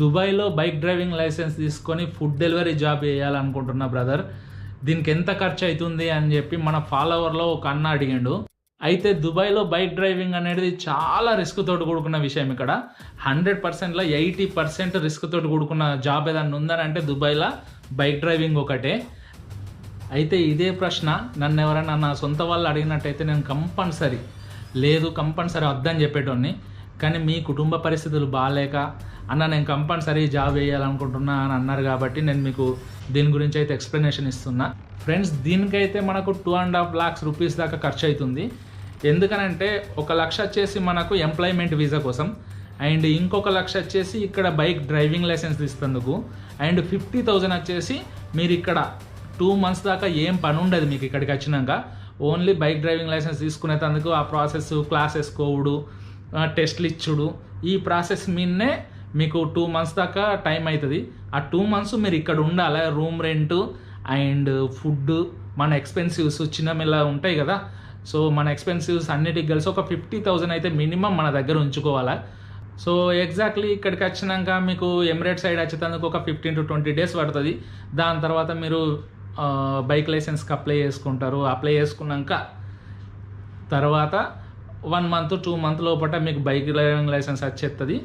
దుబాయ్లో bike driving licence తీసుకొని food delivery job చేయాలనుకుంటున్నా బ్రదర్. దీనికి ఎంత ఖర్చు అవుతుంది అని చెప్పి మన ఫాలోవర్లో ఒక అన్న అడిగిండు. అయితే దుబాయ్లో బైక్ డ్రైవింగ్ అనేది చాలా రిస్క్ తోటి కూడుకున్న విషయం. ఇక్కడ 100%లో 80% రిస్క్ తోటి కూడుకున్న జాబ్ ఏదన్నా ఉందని అంటే దుబాయ్లో బైక్ డ్రైవింగ్ ఒకటే. అయితే ఇదే ప్రశ్న నన్ను ఎవరైనా నా సొంత వాళ్ళు అడిగినట్టయితే నేను కంపల్సరీ వద్దని చెప్పేటోడిని. కానీ మీ కుటుంబ పరిస్థితులు బాగాలేక అన్న నేను కంపల్సరీ జాబ్ వేయాలనుకుంటున్నా అని అన్నారు కాబట్టి నేను మీకు దీని గురించి అయితే ఎక్స్ప్లెనేషన్ ఇస్తున్నా. ఫ్రెండ్స్, దీనికైతే మనకు 2.5 lakhs రూపీస్ దాకా ఖర్చు అవుతుంది. ఎందుకనంటే 1 లక్ష వచ్చేసి మనకు ఎంప్లాయ్మెంట్ వీసా కోసం, అండ్ ఇంకొక 1 లక్ష వచ్చేసి ఇక్కడ బైక్ డ్రైవింగ్ లైసెన్స్ తీసేందుకు, అండ్ 50,000 వచ్చేసి మీరు ఇక్కడ 2 months దాకా ఏం పని ఉండదు మీకు. ఇక్కడికి వచ్చినాక ఓన్లీ బైక్ డ్రైవింగ్ లైసెన్స్ తీసుకునేందుకు ఆ ప్రాసెస్, క్లాసెస్ కోవుడు, టెస్ట్లు ఇచ్చుడు, ఈ ప్రాసెస్ మీదనే మీకు 2 months దాకా టైం అవుతుంది. ఆ 2 months మీరు ఇక్కడ ఉండాలి. రూమ్ రెంట్ అండ్ ఫుడ్, మన ఎక్స్పెన్సివ్స్ చిన్నమిలా ఉంటాయి కదా, సో మన ఎక్స్పెన్సివ్స్ అన్నిటికి కలిసి ఒక 50,000 అయితే మినిమం మన దగ్గర ఉంచుకోవాలి. సో ఎగ్జాక్ట్లీ ఇక్కడికి వచ్చినాక మీకు ఎమిరేట్ సైడ్ వచ్చేందుకు ఒక 15 to 20 days పడుతుంది. దాని తర్వాత మీరు బైక్ లైసెన్స్కి అప్లై చేసుకుంటారు. అప్లై చేసుకున్నాక తర్వాత 1 month 2 month లోపల మీకు బైక్ డ్రైవింగ్ లైసెన్స్ వచ్చేస్తుంది.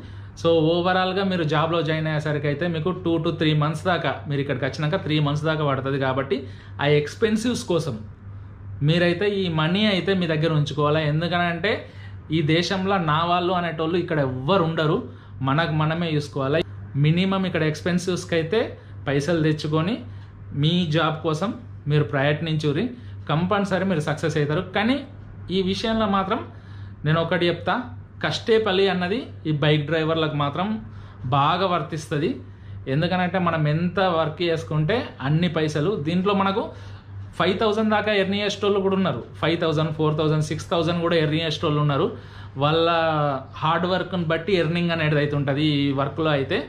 సో ఓవరాల్గా మీరు జాబ్లో జాయిన్ అయ్యేసరికి అయితే మీకు 2 to 3 months దాకా, మీరు ఇక్కడికి వచ్చినాక 3 months దాకా పడుతుంది. కాబట్టి ఆ ఎక్స్పెన్సివ్స్ కోసం మీరైతే ఈ మనీ అయితే మీ దగ్గర ఉంచుకోవాలి. ఎందుకనంటే ఈ దేశంలో నా వాళ్ళు అనేటోళ్ళు ఇక్కడ ఎవ్వరు ఉండరు, మనమే చూసుకోవాలి. మినిమం ఇక్కడ ఎక్స్పెన్సివ్స్కి అయితే పైసలు తెచ్చుకొని మీ జాబ్ కోసం మీరు ప్రయత్నించుర్రి, కంపల్సరీ మీరు సక్సెస్ అవుతారు. కానీ ఈ విషయంలో మాత్రం నేను ఒకటి చెప్తా, కష్టే పల్లి అన్నది ఈ బైక్ డ్రైవర్లకు మాత్రం బాగా వర్తిస్తుంది. ఎందుకనంటే మనం ఎంత వర్క్ చేసుకుంటే అన్ని పైసలు దీంట్లో మనకు 5,000 దాకా ఎర్న్ చేసేటోళ్ళు కూడా ఉన్నారు. 5,000, 4,000, 6,000 కూడా ఎర్న్ చేసేటోళ్ళు ఉన్నారు. వాళ్ళ హార్డ్ వర్క్ని బట్టి ఎర్నింగ్ అనేది అయితే ఉంటుంది ఈ వర్క్లో. అయితే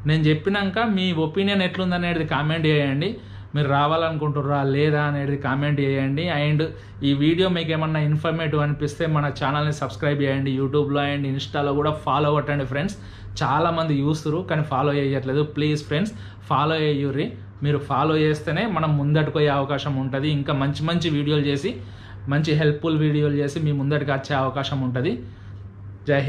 నేను చెప్పినాక మీ ఒపీనియన్ ఎట్లుందనేది కామెంట్ చేయండి. మీరు రావాలనుకుంటుర్రా లేదా అనేది కామెంట్ చేయండి. అండ్ ఈ వీడియో మీకు ఏమన్నా ఇన్ఫర్మేటివ్ అనిపిస్తే మన ఛానల్ని సబ్స్క్రైబ్ చేయండి. యూట్యూబ్లో అండ్ ఇన్స్టాలో కూడా ఫాలో కొట్టండి ఫ్రెండ్స్. చాలామంది చూస్తున్నారు కానీ ఫాలో చేయట్లేదు. ప్లీజ్ ఫ్రెండ్స్ ఫాలో చేయుర్రి. మీరు ఫాలో చేస్తేనే మనం ముందటికి పోయే అవకాశం ఉంటుంది. ఇంకా మంచి వీడియోలు చేసి, మంచి హెల్ప్ఫుల్ వీడియోలు చేసి మీ ముందటికి వచ్చే అవకాశం ఉంటుంది. జై హింద్.